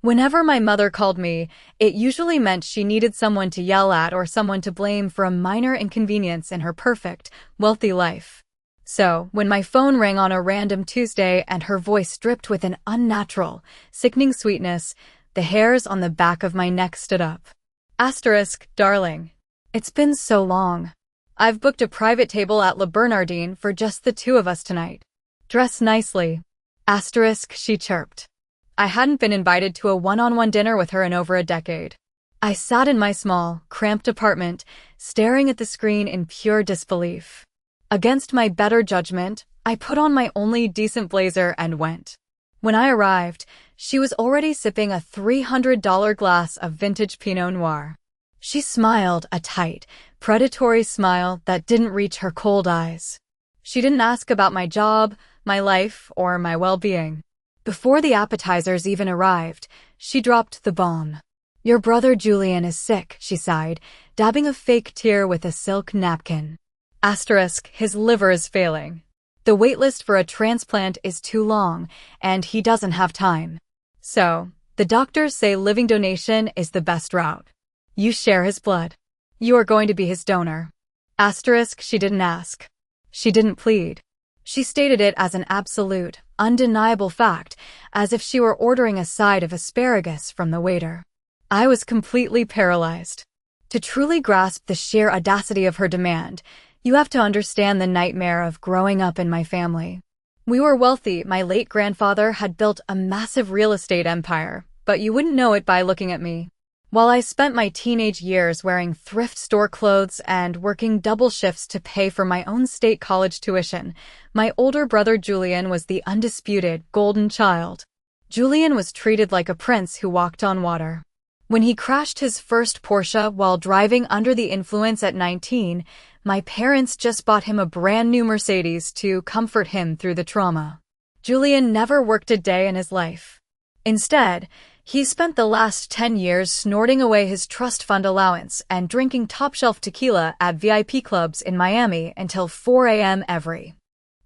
Whenever my mother called me, it usually meant she needed someone to yell at or someone to blame for a minor inconvenience in her perfect, wealthy life. So, when my phone rang on a random Tuesday and her voice dripped with an unnatural, sickening sweetness, the hairs on the back of my neck stood up. Asterisk, darling. It's been so long. I've booked a private table at Le Bernardine for just the two of us tonight. Dress nicely. Asterisk, she chirped. I hadn't been invited to a one-on-one dinner with her in over a decade. I sat in my small, cramped apartment, staring at the screen in pure disbelief. Against my better judgment, I put on my only decent blazer and went. When I arrived, she was already sipping a $300 glass of vintage Pinot Noir. She smiled, a tight, predatory smile that didn't reach her cold eyes. She didn't ask about my job, my life, or my well-being. Before the appetizers even arrived, she dropped the bomb. Your brother Julian is sick, she sighed, dabbing a fake tear with a silk napkin. Asterisk, his liver is failing. The waitlist for a transplant is too long, and he doesn't have time. So, the doctors say living donation is the best route. You share his blood. You are going to be his donor. Asterisk, she didn't ask. She didn't plead. She stated it as an absolute, undeniable fact, as if she were ordering a side of asparagus from the waiter. I was completely paralyzed. To truly grasp the sheer audacity of her demand, you have to understand the nightmare of growing up in my family. We were wealthy. My late grandfather had built a massive real estate empire, but you wouldn't know it by looking at me. While I spent my teenage years wearing thrift store clothes and working double shifts to pay for my own state college tuition, my older brother Julian was the undisputed golden child. Julian was treated like a prince who walked on water. When he crashed his first Porsche while driving under the influence at 19, my parents just bought him a brand new Mercedes to comfort him through the trauma. Julian never worked a day in his life. Instead, he spent the last 10 years snorting away his trust fund allowance and drinking top-shelf tequila at VIP clubs in Miami until 4 a.m. every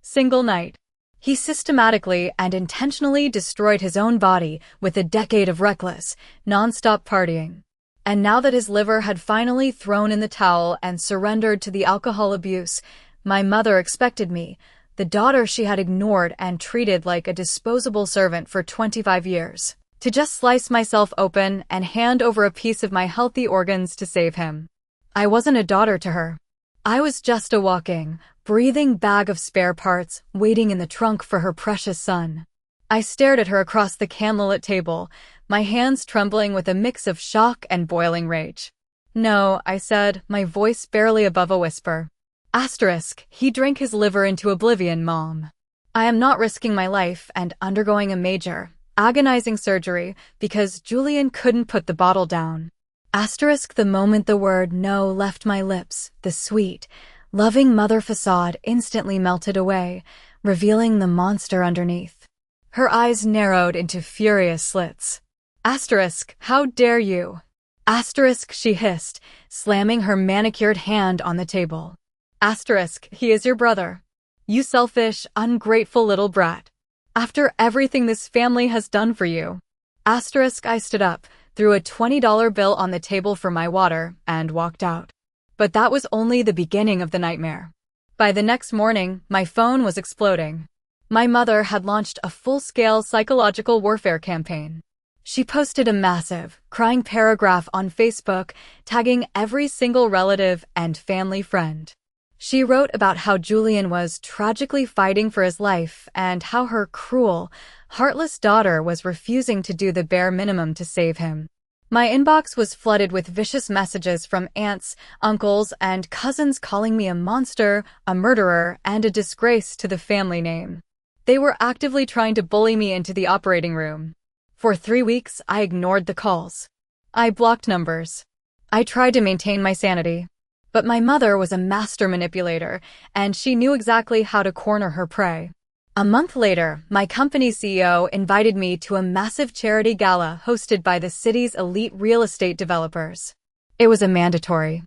single night. He systematically and intentionally destroyed his own body with a decade of reckless, non-stop partying. And now that his liver had finally thrown in the towel and surrendered to the alcohol abuse, my mother expected me, the daughter she had ignored and treated like a disposable servant for 25 years, to just slice myself open and hand over a piece of my healthy organs to save him. I wasn't a daughter to her. I was just a walking, breathing bag of spare parts waiting in the trunk for her precious son. I stared at her across the candlelit table, my hands trembling with a mix of shock and boiling rage. No, I said, my voice barely above a whisper. Asterisk, he drank his liver into oblivion, Mom. I am not risking my life and undergoing a major, agonizing surgery because Julian couldn't put the bottle down. Asterisk, the moment the word no left my lips, the sweet, loving mother facade instantly melted away, revealing the monster underneath. Her eyes narrowed into furious slits. Asterisk, how dare you? Asterisk, she hissed, slamming her manicured hand on the table. Asterisk, he is your brother. You selfish, ungrateful little brat. After everything this family has done for you. Asterisk, I stood up, threw a $20 bill on the table for my water, and walked out. But that was only the beginning of the nightmare. By the next morning, my phone was exploding. My mother had launched a full-scale psychological warfare campaign. She posted a massive, crying paragraph on Facebook, tagging every single relative and family friend. She wrote about how Julian was tragically fighting for his life and how her cruel, heartless daughter was refusing to do the bare minimum to save him. My inbox was flooded with vicious messages from aunts, uncles, and cousins calling me a monster, a murderer, and a disgrace to the family name. They were actively trying to bully me into the operating room. For 3 weeks, I ignored the calls. I blocked numbers. I tried to maintain my sanity. But my mother was a master manipulator, and she knew exactly how to corner her prey. A month later, my company's CEO invited me to a massive charity gala hosted by the city's elite real estate developers. It was a mandatory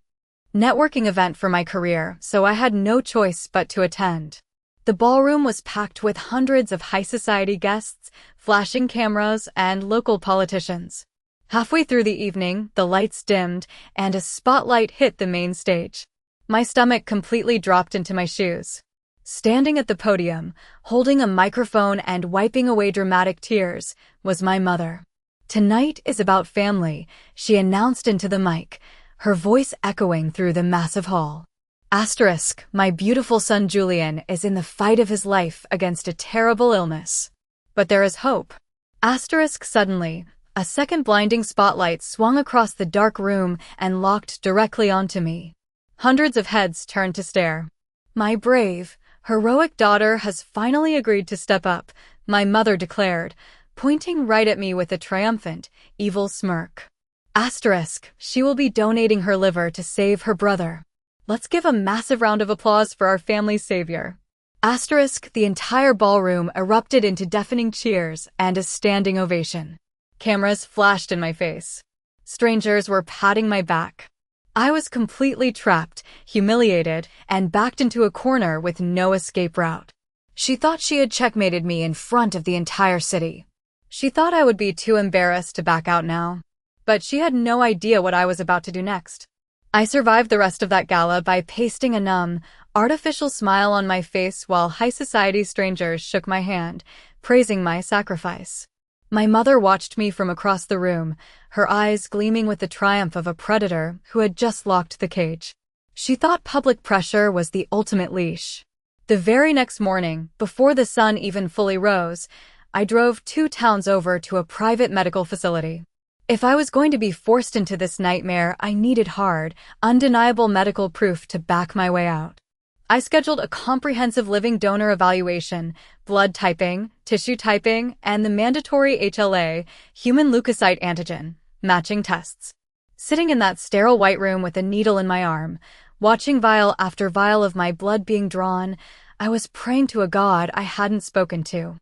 networking event for my career, so I had no choice but to attend. The ballroom was packed with hundreds of high society guests, flashing cameras, and local politicians. Halfway through the evening, the lights dimmed, and a spotlight hit the main stage. My stomach completely dropped into my shoes. Standing at the podium, holding a microphone and wiping away dramatic tears, was my mother. "Tonight is about family," she announced into the mic, her voice echoing through the massive hall. Asterisk, my beautiful son Julian is in the fight of his life against a terrible illness. But there is hope. Asterisk suddenly, a second blinding spotlight swung across the dark room and locked directly onto me. Hundreds of heads turned to stare. My brave, heroic daughter has finally agreed to step up, my mother declared, pointing right at me with a triumphant, evil smirk. Asterisk, she will be donating her liver to save her brother. Let's give a massive round of applause for our family's savior. Asterisk, the entire ballroom erupted into deafening cheers and a standing ovation. Cameras flashed in my face. Strangers were patting my back. I was completely trapped, humiliated, and backed into a corner with no escape route. She thought she had checkmated me in front of the entire city. She thought I would be too embarrassed to back out now. But she had no idea what I was about to do next. I survived the rest of that gala by pasting a numb, artificial smile on my face while high society strangers shook my hand, praising my sacrifice. My mother watched me from across the room, her eyes gleaming with the triumph of a predator who had just locked the cage. She thought public pressure was the ultimate leash. The very next morning, before the sun even fully rose, I drove 2 towns over to a private medical facility. If I was going to be forced into this nightmare, I needed hard, undeniable medical proof to back my way out. I scheduled a comprehensive living donor evaluation, blood typing, tissue typing, and the mandatory HLA, human leukocyte antigen, matching tests. Sitting in that sterile white room with a needle in my arm, watching vial after vial of my blood being drawn, I was praying to a God I hadn't spoken to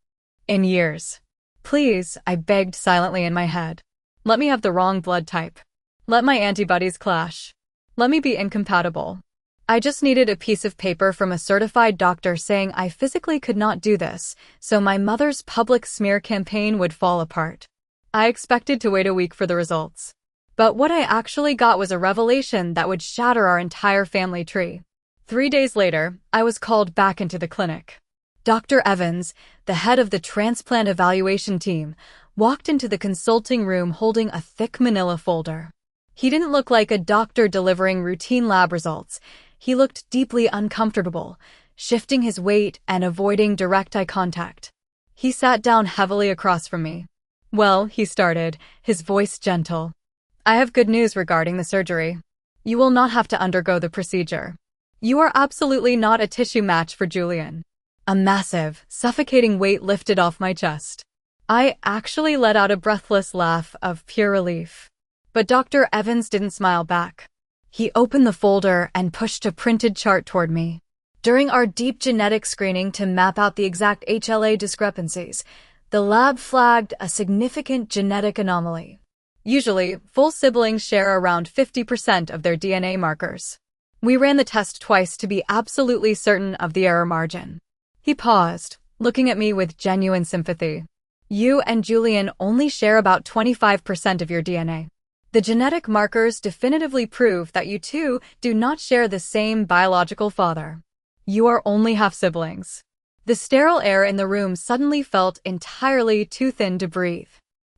in years. "Please," I begged silently in my head. "Let me have the wrong blood type. Let my antibodies clash. Let me be incompatible." I just needed a piece of paper from a certified doctor saying I physically could not do this, so my mother's public smear campaign would fall apart. I expected to wait a week for the results. But what I actually got was a revelation that would shatter our entire family tree. 3 days later, I was called back into the clinic. Dr. Evans, the head of the transplant evaluation team, walked into the consulting room holding a thick manila folder. He didn't look like a doctor delivering routine lab results. He looked deeply uncomfortable, shifting his weight and avoiding direct eye contact. He sat down heavily across from me. "Well," he started, his voice gentle, "I have good news regarding the surgery. You will not have to undergo the procedure. You are absolutely not a tissue match for Julian." A massive, suffocating weight lifted off my chest. I actually let out a breathless laugh of pure relief. But Dr. Evans didn't smile back. He opened the folder and pushed a printed chart toward me. During our deep genetic screening to map out the exact HLA discrepancies, the lab flagged a significant genetic anomaly. Usually, full siblings share around 50% of their DNA markers. We ran the test twice to be absolutely certain of the error margin. He paused, looking at me with genuine sympathy. "You and Julian only share about 25% of your DNA. The genetic markers definitively prove that you two do not share the same biological father. You are only half-siblings." The sterile air in the room suddenly felt entirely too thin to breathe.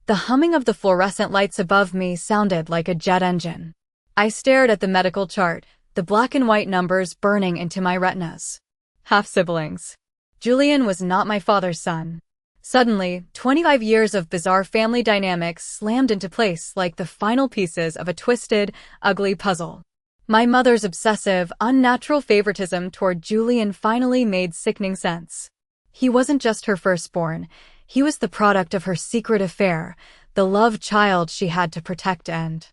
The humming of the fluorescent lights above me sounded like a jet engine. I stared at the medical chart, the black and white numbers burning into my retinas. Half-siblings. Julian was not my father's son. Suddenly, 25 years of bizarre family dynamics slammed into place like the final pieces of a twisted, ugly puzzle. My mother's obsessive, unnatural favoritism toward Julian finally made sickening sense. He wasn't just her firstborn. He was the product of her secret affair, the love child she had to protect and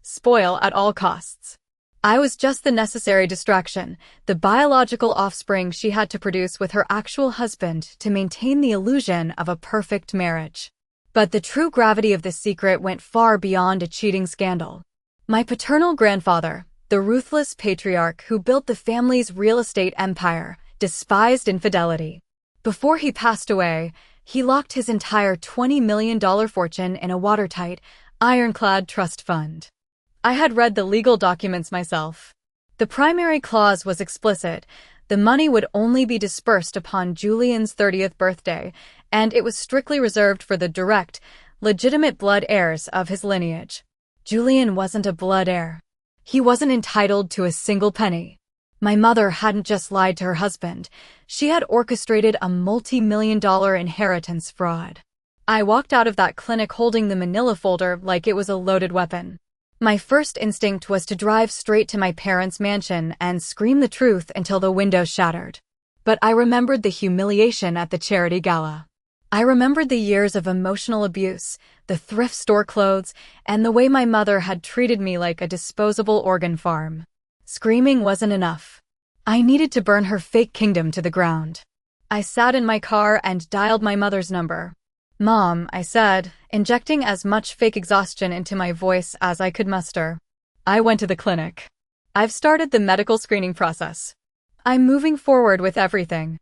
spoil at all costs. I was just the necessary distraction, the biological offspring she had to produce with her actual husband to maintain the illusion of a perfect marriage. But the true gravity of this secret went far beyond a cheating scandal. My paternal grandfather, the ruthless patriarch who built the family's real estate empire, despised infidelity. Before he passed away, he locked his entire $20 million fortune in a watertight, ironclad trust fund. I had read the legal documents myself. The primary clause was explicit. The money would only be dispersed upon Julian's 30th birthday, and it was strictly reserved for the direct, legitimate blood heirs of his lineage. Julian wasn't a blood heir. He wasn't entitled to a single penny. My mother hadn't just lied to her husband. She had orchestrated a multi-million-dollar inheritance fraud. I walked out of that clinic holding the manila folder like it was a loaded weapon. My first instinct was to drive straight to my parents' mansion and scream the truth until the window shattered. But I remembered the humiliation at the charity gala. I remembered the years of emotional abuse, the thrift store clothes, and the way my mother had treated me like a disposable organ farm. Screaming wasn't enough. I needed to burn her fake kingdom to the ground. I sat in my car and dialed my mother's number. "Mom," I said, injecting as much fake exhaustion into my voice as I could muster. "I went to the clinic. I've started the medical screening process. I'm moving forward with everything."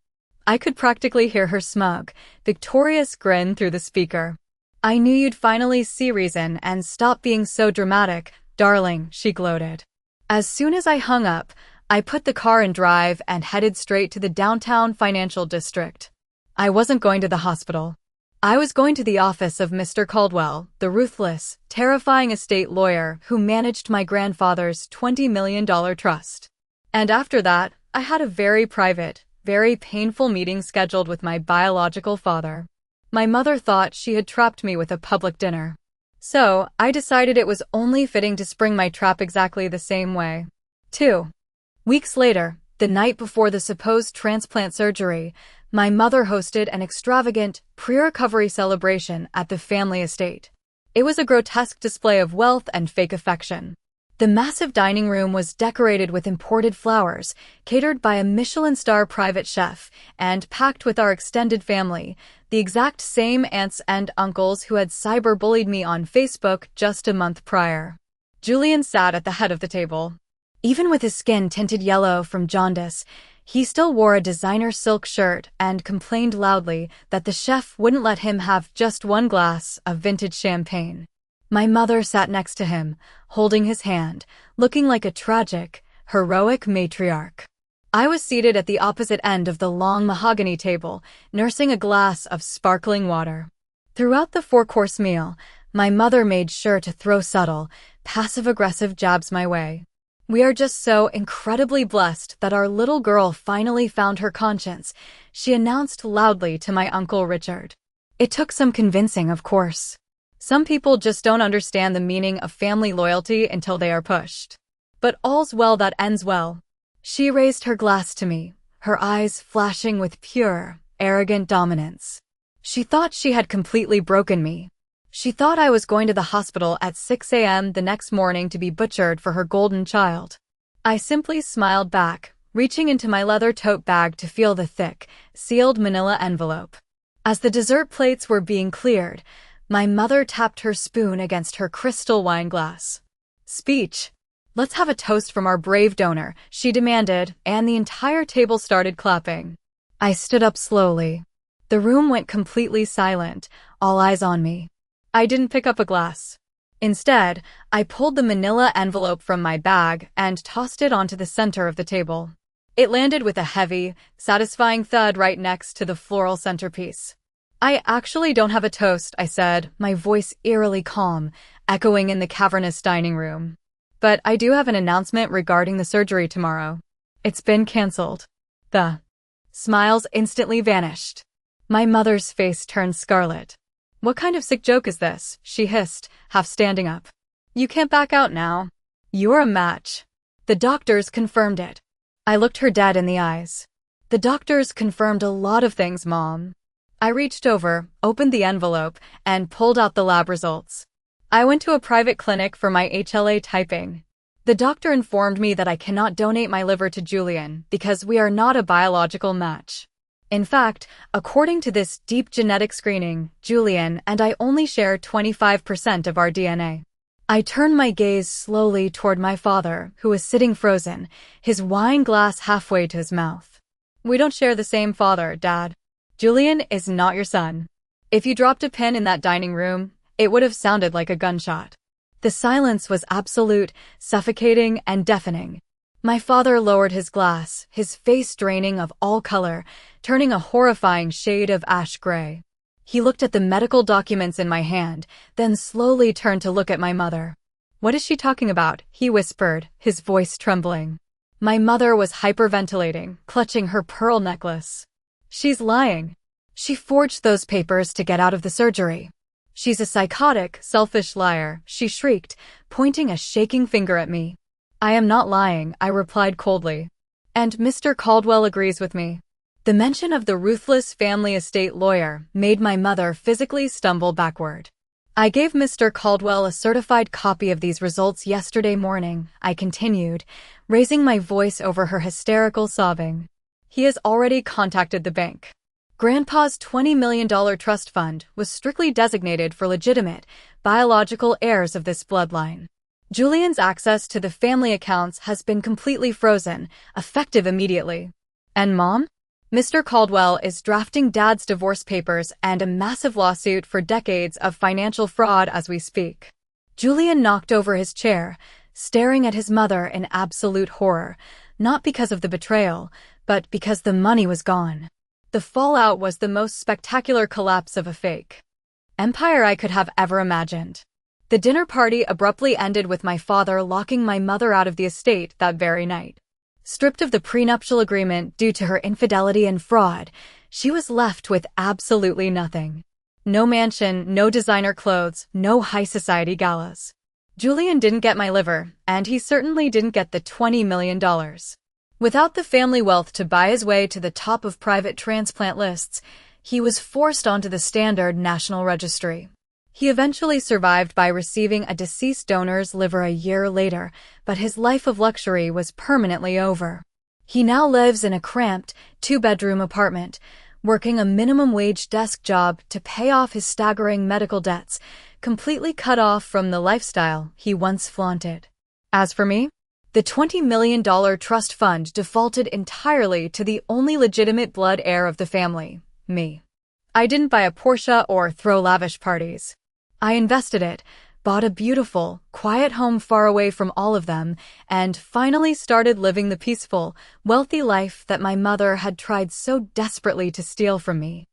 I could practically hear her smug, victorious grin through the speaker. "I knew you'd finally see reason and stop being so dramatic, darling," she gloated. As soon as I hung up, I put the car in drive and headed straight to the downtown financial district. I wasn't going to the hospital. I was going to the office of Mr. Caldwell, the ruthless, terrifying estate lawyer who managed my grandfather's $20 million trust. And after that, I had a very private, very painful meeting scheduled with my biological father. My mother thought she had trapped me with a public dinner. So, I decided it was only fitting to spring my trap exactly the same way. 2 weeks later, the night before the supposed transplant surgery, my mother hosted an extravagant, pre-recovery celebration at the family estate. It was a grotesque display of wealth and fake affection. The massive dining room was decorated with imported flowers, catered by a Michelin star private chef, and packed with our extended family, the exact same aunts and uncles who had cyberbullied me on Facebook just a month prior. Julian sat at the head of the table. Even with his skin tinted yellow from jaundice, he still wore a designer silk shirt and complained loudly that the chef wouldn't let him have just one glass of vintage champagne. My mother sat next to him, holding his hand, looking like a tragic, heroic matriarch. I was seated at the opposite end of the long mahogany table, nursing a glass of sparkling water. Throughout the four-course meal, my mother made sure to throw subtle, passive-aggressive jabs my way. "We are just so incredibly blessed that our little girl finally found her conscience," she announced loudly to my Uncle Richard. It took some convincing, of course. Some people just don't understand the meaning of family loyalty until they are pushed. But all's well that ends well. She raised her glass to me, her eyes flashing with pure, arrogant dominance. She thought she had completely broken me. She thought I was going to the hospital at 6 a.m. the next morning to be butchered for her golden child. I simply smiled back, reaching into my leather tote bag to feel the thick, sealed manila envelope. As the dessert plates were being cleared, my mother tapped her spoon against her crystal wine glass. "Speech. Let's have a toast from our brave donor," she demanded, and the entire table started clapping. I stood up slowly. The room went completely silent, all eyes on me. I didn't pick up a glass. Instead, I pulled the manila envelope from my bag and tossed it onto the center of the table. It landed with a heavy, satisfying thud right next to the floral centerpiece. "I actually don't have a toast," I said, my voice eerily calm, echoing in the cavernous dining room. "But I do have an announcement regarding the surgery tomorrow. It's been canceled." The smiles instantly vanished. My mother's face turned scarlet. "What kind of sick joke is this?" she hissed, half standing up. "You can't back out now. You're a match." "The doctors confirmed it." I looked her dead in the eyes. "The doctors confirmed a lot of things, Mom." I reached over, opened the envelope, and pulled out the lab results. I went to a private clinic for my HLA typing. The doctor informed me that I cannot donate my liver to Julian because we are not a biological match. In fact, according to this deep genetic screening, Julian and I only share 25% of our DNA. I turned my gaze slowly toward my father, who was sitting frozen, his wine glass halfway to his mouth. We don't share the same father, Dad. Julian is not your son. If you dropped a pin in that dining room, it would have sounded like a gunshot. The silence was absolute, suffocating, and deafening. My father lowered his glass, his face draining of all color, turning a horrifying shade of ash gray. He looked at the medical documents in my hand, then slowly turned to look at my mother. "What is she talking about?" he whispered, his voice trembling. My mother was hyperventilating, clutching her pearl necklace. "She's lying. She forged those papers to get out of the surgery. She's a psychotic, selfish liar," she shrieked, pointing a shaking finger at me. "I am not lying," I replied coldly. "And Mr. Caldwell agrees with me." The mention of the ruthless family estate lawyer made my mother physically stumble backward. "I gave Mr. Caldwell a certified copy of these results yesterday morning," I continued, raising my voice over her hysterical sobbing. "He has already contacted the bank. Grandpa's $20 million trust fund was strictly designated for legitimate, biological heirs of this bloodline. Julian's access to the family accounts has been completely frozen, effective immediately. And Mom? Mr. Caldwell is drafting Dad's divorce papers and a massive lawsuit for decades of financial fraud as we speak." Julian knocked over his chair, staring at his mother in absolute horror, not because of the betrayal, but because the money was gone. The fallout was the most spectacular collapse of a fake empire I could have ever imagined. The dinner party abruptly ended with my father locking my mother out of the estate that very night. Stripped of the prenuptial agreement due to her infidelity and fraud, she was left with absolutely nothing. No mansion, no designer clothes, no high society galas. Julian didn't get my liver, and he certainly didn't get the $20 million. Without the family wealth to buy his way to the top of private transplant lists, he was forced onto the standard national registry. He eventually survived by receiving a deceased donor's liver a year later, but his life of luxury was permanently over. He now lives in a cramped, two-bedroom apartment, working a minimum-wage desk job to pay off his staggering medical debts, completely cut off from the lifestyle he once flaunted. As for me, the $20 million trust fund defaulted entirely to the only legitimate blood heir of the family, me. I didn't buy a Porsche or throw lavish parties. I invested it, bought a beautiful, quiet home far away from all of them, and finally started living the peaceful, wealthy life that my mother had tried so desperately to steal from me.